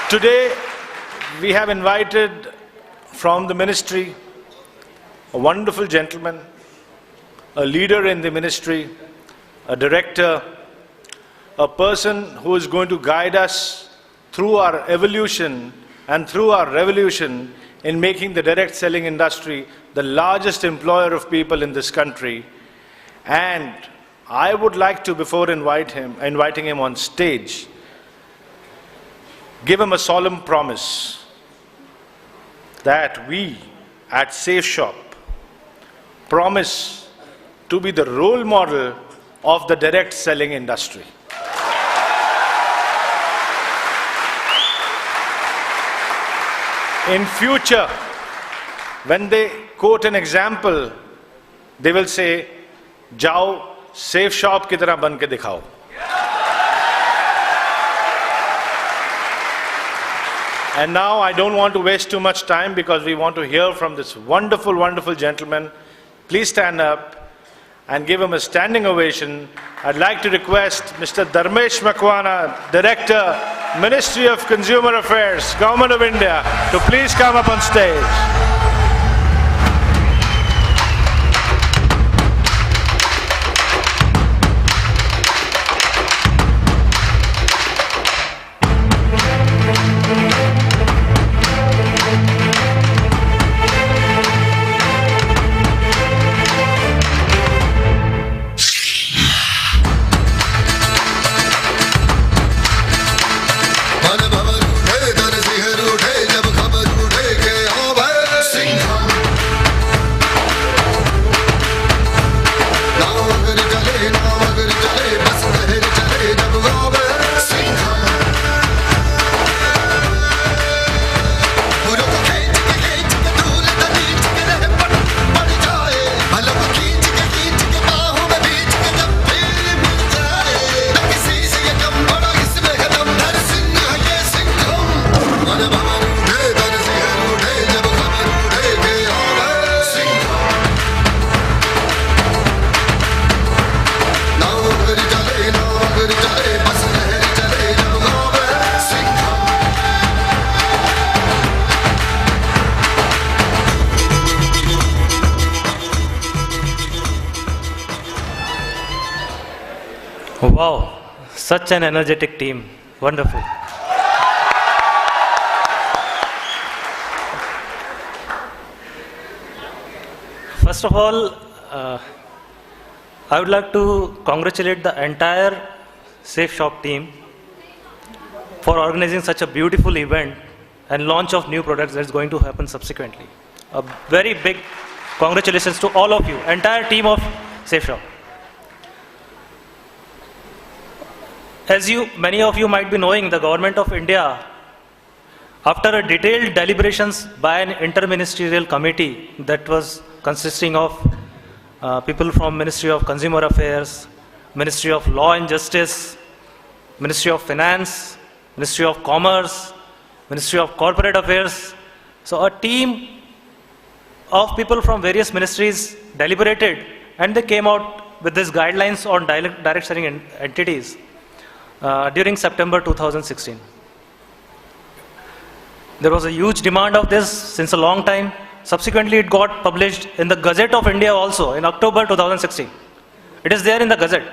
Today, we have invited from the ministry a wonderful gentleman, a leader in the ministry, a director, a person who is going to guide us through our evolution and through our revolution in making the direct selling industry the largest employer of people in this country. And I would like to, before inviting him on stage, give him a solemn promise that we at SafeShop promise to be the role model of the direct selling industry. In future, when they quote an example, they will say, "Jao SafeShop ki tarah ban ke dikhao." And now I don't want to waste too much time because we want to hear from this wonderful, wonderful gentleman. Please stand up and give him a standing ovation. I'd like to request Mr. Dharmesh Makwana, Director, Ministry of Consumer Affairs, Government of India, to please come up on stage. Wow, such an energetic team. Wonderful. First of all, I would like to congratulate the entire SafeShop team for organizing such a beautiful event and launch of new products that's going to happen subsequently. A very big congratulations to all of you, entire team of SafeShop. As many of you might be knowing, the Government of India, after a detailed deliberations by an interministerial committee that was consisting of people from Ministry of Consumer Affairs, Ministry of Law and Justice, Ministry of Finance, Ministry of Commerce, Ministry of Corporate Affairs. So a team of people from various ministries deliberated and they came out with these guidelines on direct selling entities. During September 2016. There was a huge demand of this since a long time. Subsequently, it got published in the Gazette of India also in October 2016. It is there in the Gazette.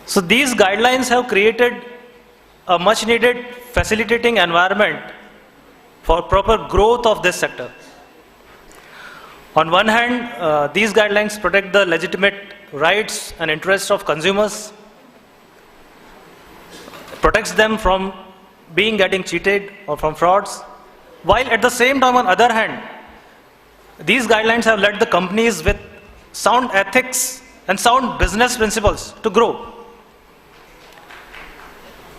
So these guidelines have created a much needed facilitating environment for proper growth of this sector. On one hand, these guidelines protect the legitimate rights and interests of consumers, protects them from getting cheated or from frauds, while at the same time, on the other hand, these guidelines have led the companies with sound ethics and sound business principles to grow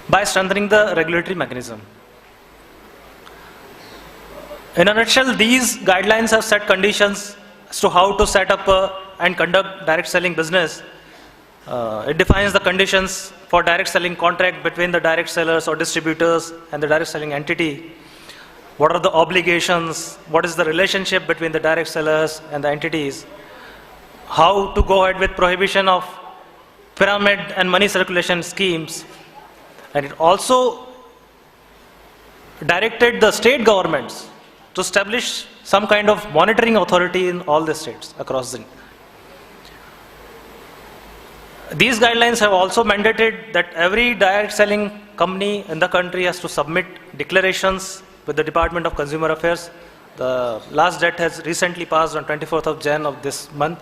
by strengthening the regulatory mechanism. In a nutshell, these guidelines have set conditions as to how to set up and conduct direct selling business. It defines the conditions for direct selling contract between the direct sellers or distributors and the direct selling entity. What are the obligations? What is the relationship between the direct sellers and the entities? How to go ahead with prohibition of pyramid and money circulation schemes. And it also directed the state governments to establish some kind of monitoring authority in all the states across the. These guidelines have also mandated that every direct selling company in the country has to submit declarations with the Department of Consumer Affairs. The last date has recently passed on 24th of Jan of this month.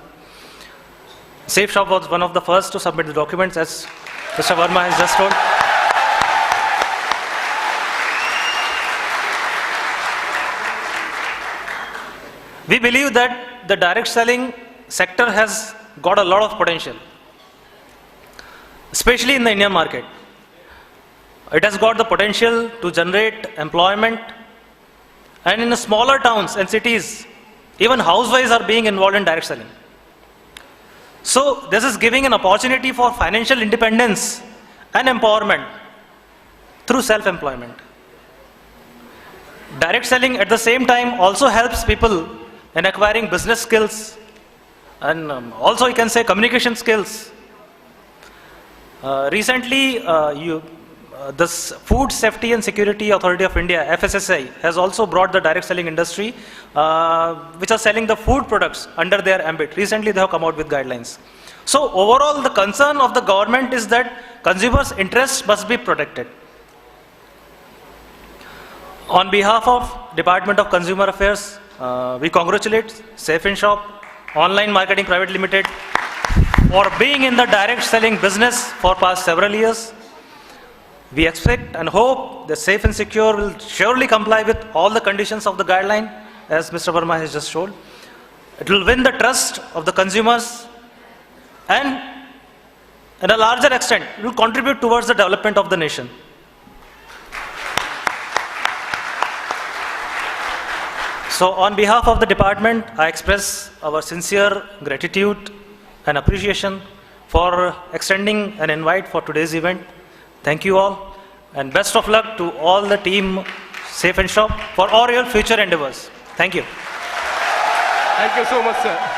Safe Shop was one of the first to submit the documents, as Mr. Verma has just told. We believe that the direct selling sector has got a lot of potential, especially in the Indian market. It has got the potential to generate employment, and in the smaller towns and cities, even housewives are being involved in direct selling. So this is giving an opportunity for financial independence and empowerment through self-employment. Direct selling at the same time also helps people in acquiring business skills and also you can say communication skills. Recently, this Food Safety and Security Authority of India, FSSAI, has also brought the direct selling industry, which are selling the food products under their ambit. Recently, they have come out with guidelines. So overall, the concern of the government is that consumers' interests must be protected. On behalf of Department of Consumer Affairs, we congratulate Safe Shop Online Marketing Private Limited for being in the direct selling business for past several years. We expect and hope that Safe and Secure will surely comply with all the conditions of the guideline, as Mr. Verma has just shown. It will win the trust of the consumers and, in a larger extent, it will contribute towards the development of the nation. So, on behalf of the department, I express our sincere gratitude and appreciation for extending an invite for today's event. Thank you all, and best of luck to all the team Safe and Shop for all your future endeavors. Thank you. Thank you so much, sir.